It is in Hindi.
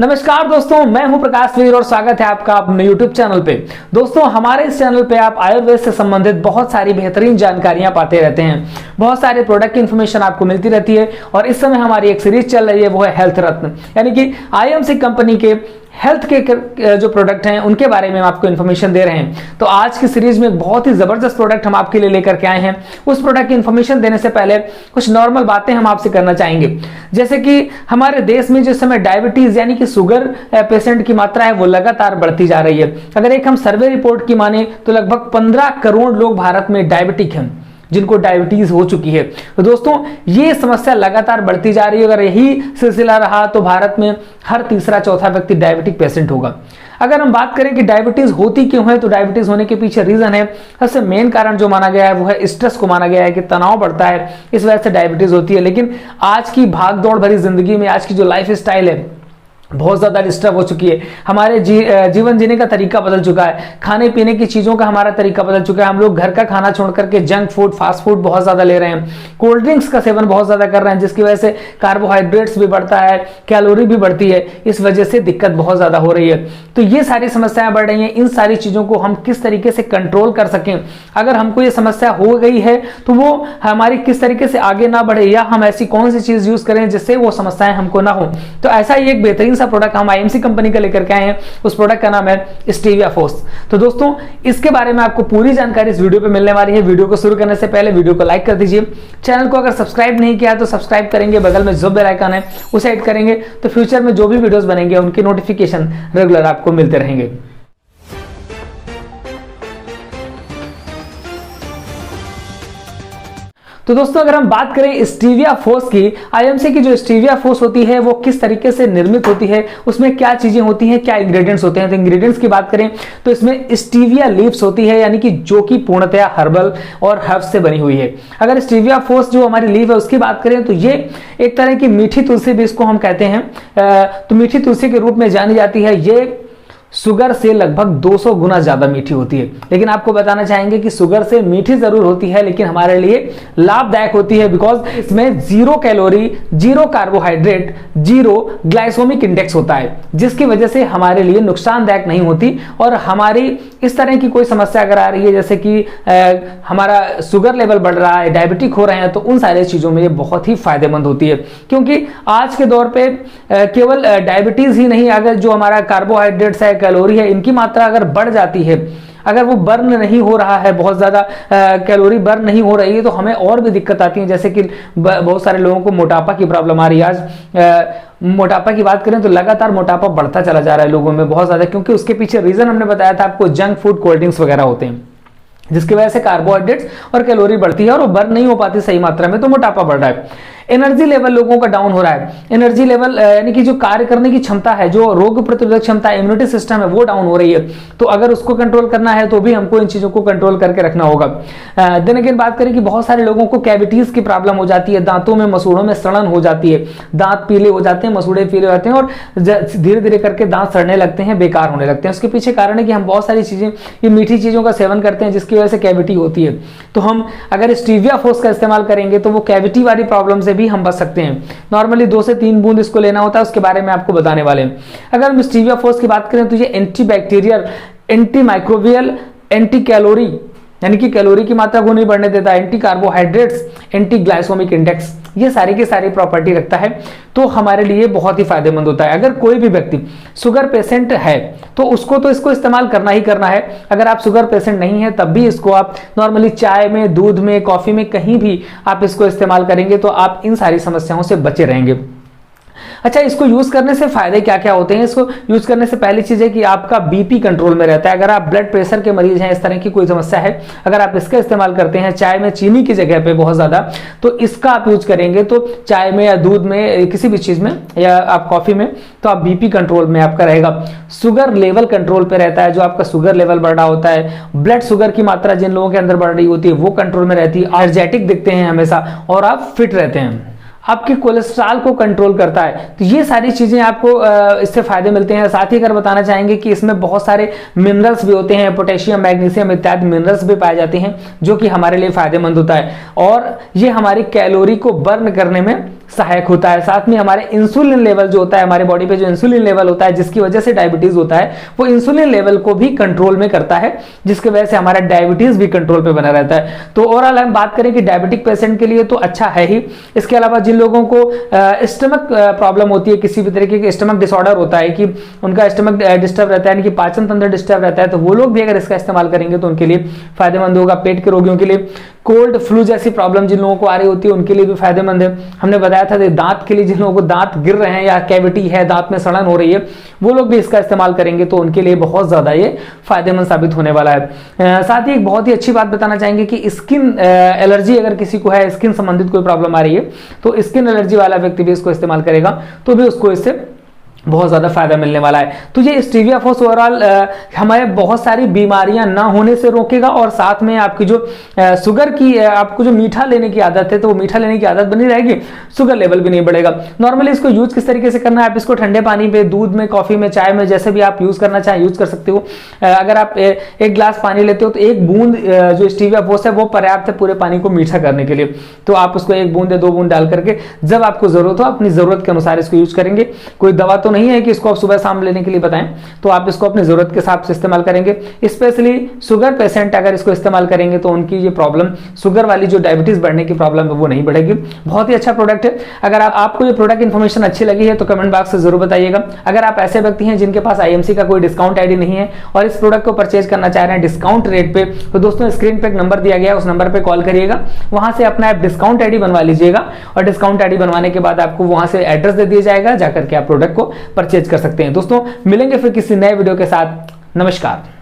नमस्कार दोस्तों, मैं हूं प्रकाश वीर और स्वागत है आपका अपने YouTube चैनल पे। दोस्तों, हमारे इस चैनल पे आप आयुर्वेद से संबंधित बहुत सारी बेहतरीन जानकारियां पाते रहते हैं। बहुत सारे प्रोडक्ट की इन्फॉर्मेशन आपको मिलती रहती है और इस समय हमारी एक सीरीज चल रही है, वो है हेल्थ रत्न, यानी कि आईएमसी कंपनी के हेल्थ के जो प्रोडक्ट हैं उनके बारे में हम आपको इन्फॉर्मेशन दे रहे हैं। तो आज की सीरीज में एक बहुत ही जबरदस्त प्रोडक्ट हम आपके लिए लेकर के आए हैं। उस प्रोडक्ट की इन्फॉर्मेशन देने से पहले कुछ नॉर्मल बातें हम आपसे करना चाहेंगे, जैसे कि हमारे देश में जिस समय डायबिटीज यानी कि शुगर पेशेंट की मात्रा है वो लगातार बढ़ती जा रही है। अगर एक हम सर्वे रिपोर्ट की माने तो लगभग 15 करोड़ लोग भारत में डायबिटिक हैं, जिनको डायबिटीज हो चुकी है। तो दोस्तों, ये समस्या लगातार बढ़ती जा रही है। अगर यही सिलसिला रहा तो भारत में हर तीसरा चौथा व्यक्ति डायबिटिक पेशेंट होगा। अगर हम बात करें कि डायबिटीज होती क्यों है, तो डायबिटीज होने के पीछे रीजन है, सबसे मेन कारण जो माना गया है वो है स्ट्रेस को माना गया है कि तनाव बढ़ता है, इस वजह से डायबिटीज होती है। लेकिन आज की भाग दौड़ भरी जिंदगी में आज की जो लाइफ स्टाइल है बहुत ज़्यादा डिस्टर्ब हो चुकी है। हमारे जीवन जीने का तरीका बदल चुका है, खाने पीने की चीज़ों का हमारा तरीका बदल चुका है। हम लोग घर का खाना छोड़ करके जंक फूड, फास्ट फूड बहुत ज़्यादा ले रहे हैं, कोल्ड ड्रिंक्स का सेवन बहुत ज़्यादा कर रहे हैं, जिसकी वजह से कार्बोहाइड्रेट्स भी बढ़ता है, कैलोरी भी बढ़ती है। इस वजह से दिक्कत बहुत ज़्यादा हो रही है। तो ये सारी समस्याएं बढ़ रही हैं। इन सारी चीज़ों को हम किस तरीके से कंट्रोल कर सकें, अगर हमको ये समस्या हो गई है तो वो हमारी किस तरीके से आगे ना बढ़े, या हम ऐसी कौन सी चीज़ यूज़ करें जिससे वो समस्याएं हमको ना हो। तो ऐसा ही एक बेहतरीन प्रोडक्ट हम आईएमसी कंपनी का लेकर के आए हैं। उस प्रोडक्ट का नाम है स्टीविया फोर्स। तो दोस्तों, इसके बारे में आपको पूरी जानकारी इस वीडियो पे मिलने वाली है। वीडियो को शुरू करने से पहले वीडियो को लाइक कर दीजिए। चैनल को अगर सब्सक्राइब नहीं किया तो सब्सक्राइब करेंगे, बगल में जो बेल आइकन है उसे हिट करेंगे, तो फ्यूचर में जो भी वीडियोस बनेंगे उनकी नोटिफिकेशन रेगुलर आपको मिलते रहेंगे। तो दोस्तों, अगर हम बात करें स्टीविया फोर्स की, आईएमसी की जो स्टीविया फोर्स होती है वो किस तरीके से निर्मित होती है, उसमें क्या चीजें होती हैं, क्या इंग्रेडिएंट्स होते हैं। तो इंग्रेडिएंट्स की बात करें तो इसमें स्टीविया लीव्स होती है, यानी कि जो कि पूर्णतया हर्बल और हर्ब्स से बनी हुई है। अगर स्टीविया फोर्स जो हमारी लीव है उसकी बात करें तो ये एक तरह की मीठी तुलसी भी इसको हम कहते हैं। तो मीठी तुलसी के रूप में जानी जाती है। ये शुगर से लगभग 200 गुना ज्यादा मीठी होती है। लेकिन आपको बताना चाहेंगे कि शुगर से मीठी जरूर होती है, लेकिन हमारे लिए लाभदायक होती है, बिकॉज इसमें 0 कैलोरी, 0 कार्बोहाइड्रेट, 0 ग्लाइसेमिक इंडेक्स होता है, जिसकी वजह से हमारे लिए नुकसानदायक नहीं होती। और हमारी इस तरह की कोई समस्या अगर आ रही है, जैसे कि हमारा शुगर लेवल बढ़ रहा है, डायबिटिक हो रहे हैं, तो उन सारी चीजों में ये बहुत ही फायदेमंद होती है। क्योंकि आज के दौर पे केवल डायबिटीज ही नहीं, अगर जो हमारा कार्बोहाइड्रेट्स है, कैलोरी है, इनकी मात्रा अगर बढ़ जाती है, अगर वो बर्न नहीं हो रहा है, बहुत ज्यादा कैलोरी बर्न नहीं हो रही है, तो हमें और भी दिक्कत आती है। जैसे कि बहुत सारे लोगों को मोटापा की प्रॉब्लम आ रही है। आज मोटापा की बात करें तो लगातार मोटापा बढ़ता चला जा रहा है लोगों में बहुत ज्यादा, क्योंकि उसके पीछे रीजन हमने बताया था आपको, जंक फूड, कोल्ड ड्रिंक्स वगैरह होते हैं, जिसकी वजह से कार्बोहाइड्रेट्स और कैलोरी बढ़ती है और वो बर्न नहीं हो पाती सही मात्रा में, तो मोटापा बढ़ रहा है। एनर्जी लेवल लोगों का डाउन हो रहा है। एनर्जी लेवल यानी कि जो कार्य करने की क्षमता है, जो रोग प्रतिरोधक क्षमता, इम्यूनिटी सिस्टम है, वो डाउन हो रही है। तो अगर उसको कंट्रोल करना है तो भी हमको इन चीजों को कंट्रोल करके रखना होगा। दिन अगेन बात करें कि बहुत सारे लोगों को कैविटीज की प्रॉब्लम हो जाती है, दांतों में, मसूड़ों में सड़न हो जाती है, दांत पीले हो जाते हैं, मसूड़े पीले हो जाते हैं और धीरे धीरे करके दांत सड़ने लगते हैं, बेकार होने लगते हैं। उसके पीछे कारण है कि हम बहुत सारी चीजें, ये मीठी चीजों का सेवन करते हैं, जिसकी वजह से कैविटी होती है। तो हम अगर स्टीविया फोर्स का इस्तेमाल करेंगे तो वो कैविटी वाली प्रॉब्लम से भी हम बच सकते हैं। नॉर्मली 2 से 3 बूंद इसको लेना होता है, उसके बारे में आपको बताने वाले हैं। अगर हम स्टीविया फोर्स की बात करें तो ये anti bacterial, anti microbial, anti calorie, यानी कि कैलोरी की मात्रा को नहीं बढ़ने देता, anti carbohydrates, anti glycemic index, ये सारी की सारी प्रॉपर्टी रखता है। तो हमारे लिए बहुत ही फायदेमंद होता है। अगर कोई भी व्यक्ति शुगर पेशेंट है तो उसको तो इसको इस्तेमाल करना ही करना है। अगर आप शुगर पेशेंट नहीं है तब भी इसको आप नॉर्मली चाय में, दूध में, कॉफी में, कहीं भी आप इसको इस्तेमाल करेंगे तो आप इन सारी समस्याओं से बचे रहेंगे। अच्छा, इसको यूज करने से फायदे क्या क्या होते हैं? इसको यूज करने से पहली चीज है कि आपका बीपी कंट्रोल में रहता है। अगर आप ब्लड प्रेशर के मरीज हैं, इस तरह की कोई समस्या है, अगर आप इसका इस्तेमाल करते हैं चाय में चीनी की जगह पे बहुत ज्यादा, तो इसका आप यूज करेंगे तो चाय में या दूध में, किसी भी चीज में, या आप कॉफी में, तो आप बीपी कंट्रोल में आपका रहेगा। शुगर लेवल कंट्रोल पे रहता है, जो आपका शुगर लेवल बढ़ रहा होता है, ब्लड शुगर की मात्रा जिन लोगों के अंदर बढ़ रही होती है वो कंट्रोल में रहती है, एनर्जेटिक दिखते हैं हमेशा और आप फिट रहते हैं। आपके कोलेस्ट्रॉल को कंट्रोल करता है। तो ये सारी चीजें आपको इससे फायदे मिलते हैं। साथ ही अगर बताना चाहेंगे कि इसमें बहुत सारे मिनरल्स भी होते हैं, पोटेशियम, मैग्नीशियम इत्यादि मिनरल्स भी पाए जाते हैं, जो कि हमारे लिए फायदेमंद होता है और ये हमारी कैलोरी को बर्न करने में सहायक होता है। साथ में हमारे इंसुलिन लेवल जो होता है, हमारे बॉडी पे जो इंसुलिन लेवल होता है जिसकी वजह से डायबिटीज होता है, वो इंसुलिन लेवल को भी कंट्रोल में करता है, जिसकी वजह से हमारा डायबिटीज भी कंट्रोल पे बना रहता है। तो ओवरऑल हम बात करें कि डायबिटिक पेशेंट के लिए तो अच्छा है ही। इसके अलावा जिन लोगों को स्टमक प्रॉब्लम होती है, किसी भी तरीके के स्टमक डिसऑर्डर होता है कि उनका स्टमक डिस्टर्ब रहता है, यानी कि पाचन तंत्र डिस्टर्ब रहता है, तो वो लोग भी अगर इसका इस्तेमाल करेंगे तो उनके लिए फायदेमंद होगा। पेट के रोगियों के लिए, कोल्ड फ्लू जैसी प्रॉब्लम जिन लोगों को आ रही होती है उनके लिए भी फायदेमंद है। हमने बताया था दांत के लिए, जिन लोगों को दांत गिर रहे हैं या कैविटी है, दांत में सड़न हो रही है, वो लोग भी इसका इस्तेमाल करेंगे तो उनके लिए बहुत ज्यादा ये फायदेमंद साबित होने वाला है। साथ ही एक बहुत ही अच्छी बात बताना चाहेंगे कि स्किन एलर्जी अगर किसी को है, स्किन संबंधित कोई प्रॉब्लम आ रही है, तो स्किन एलर्जी वाला व्यक्ति भी इसको इस्तेमाल करेगा तो भी उसको इससे बहुत ज्यादा फायदा मिलने वाला है। तो ये स्टीविया फोर्स ओवरऑल हमारे बहुत सारी बीमारियां ना होने से रोकेगा, और साथ में आपकी जो शुगर की, आपको जो मीठा लेने की आदत है तो वो मीठा लेने की आदत बनी रहेगी, शुगर लेवल भी नहीं बढ़ेगा। नॉर्मली इसको यूज किस तरीके से करना है, आप इसको ठंडे पानी पे, दूध में, कॉफी में, चाय में, जैसे भी आप यूज करना चाहें यूज कर सकते हो। अगर आप एक गिलास पानी लेते हो तो एक बूंद जो स्टीविया फोर्स है वो पर्याप्त है पूरे पानी को मीठा करने के लिए। तो आप उसको एक बूंद या 2 बूंद डाल करके जब आपको जरूरत हो अपनी जरूरत के अनुसार इसको यूज करेंगे। कोई दवा तो नहीं है कि इसको आप सुबह शाम लेने के लिए बताएं, तो आप इसको अपनी जरूरत के हिसाब से इस्तेमाल करेंगे। स्पेशली शुगर पेशेंट अगर इसको इस्तेमाल करेंगे तो उनकी ये प्रॉब्लम, शुगर वाली जो डायबिटीज बढ़ने की प्रॉब्लम है वो नहीं बढ़ेगी। बहुत ही अच्छा प्रोडक्ट है। अगर आपको ये प्रोडक्ट इन्फॉर्मेशन अच्छी लगी है तो कमेंट बॉक्स से जरूर बताइएगा। अगर आप ऐसे व्यक्ति हैं जिनके पास आईएमसी का कोई डिस्काउंट आईडी नहीं है और इस प्रोडक्ट को परचेज करना चाह रहे हैं डिस्काउंट रेट पे, तो दोस्तों स्क्रीन पे एक नंबर दिया गया है, उस नंबर पे कॉल करिएगा, वहां से अपना डिस्काउंट आईडी बनवा लीजिएगा, और डिस्काउंट आईडी बनवाने के बाद आपको वहां से एड्रेस दे दिया जाएगा, जाकर के आप प्रोडक्ट को परचेज कर सकते हैं। दोस्तों मिलेंगे फिर किसी नए वीडियो के साथ। नमस्कार।